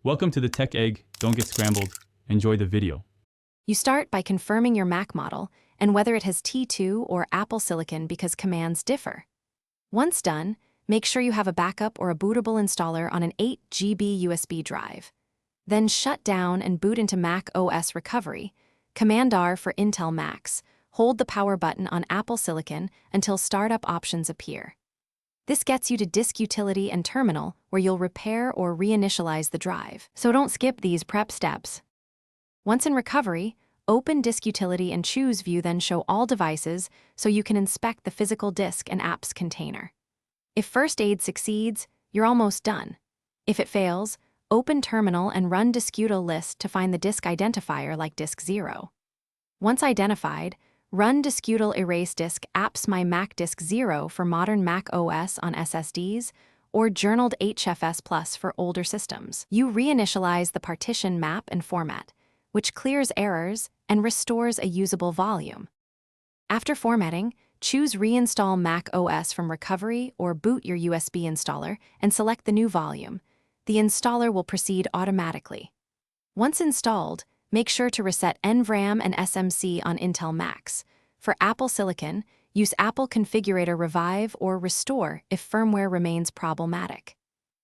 Welcome to the Tech Egg. Don't get scrambled. Enjoy the video. You start by confirming your Mac model and whether it has T2 or Apple Silicon because commands differ. Once done, make sure you have a backup or a bootable installer on an 8 GB USB drive. Then shut down and boot into Mac OS Recovery. Command-R for Intel Macs. Hold the power button on Apple Silicon until startup options appear. This gets you to Disk Utility and Terminal, where you'll repair or reinitialize the drive. So don't skip these prep steps. Once in recovery, open Disk Utility and choose View, then Show All Devices so you can inspect the physical disk and apps container. If first aid succeeds, you're almost done. If it fails, open Terminal and run Disk-Util list to find the disk identifier like disk 0. Once identified, run Disk-Util erase disk apps My Mac disk 0 for modern Mac OS on SSDs, or journaled HFS Plus for older systems. You reinitialize the partition map and format, which clears errors and restores a usable volume. After formatting, choose Reinstall Mac OS from Recovery or boot your USB installer and select the new volume. The installer will proceed automatically. Once installed, make sure to reset NVRAM and SMC on Intel Macs. For Apple Silicon, use Apple Configurator Revive or Restore if firmware remains problematic.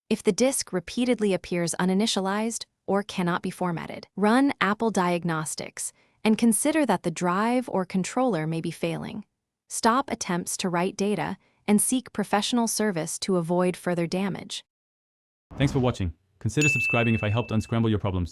If the disk repeatedly appears uninitialized or cannot be formatted, run Apple Diagnostics and consider that the drive or controller may be failing. Stop attempts to write data and seek professional service to avoid further damage. Thanks for watching. Consider subscribing if I helped unscramble your problems.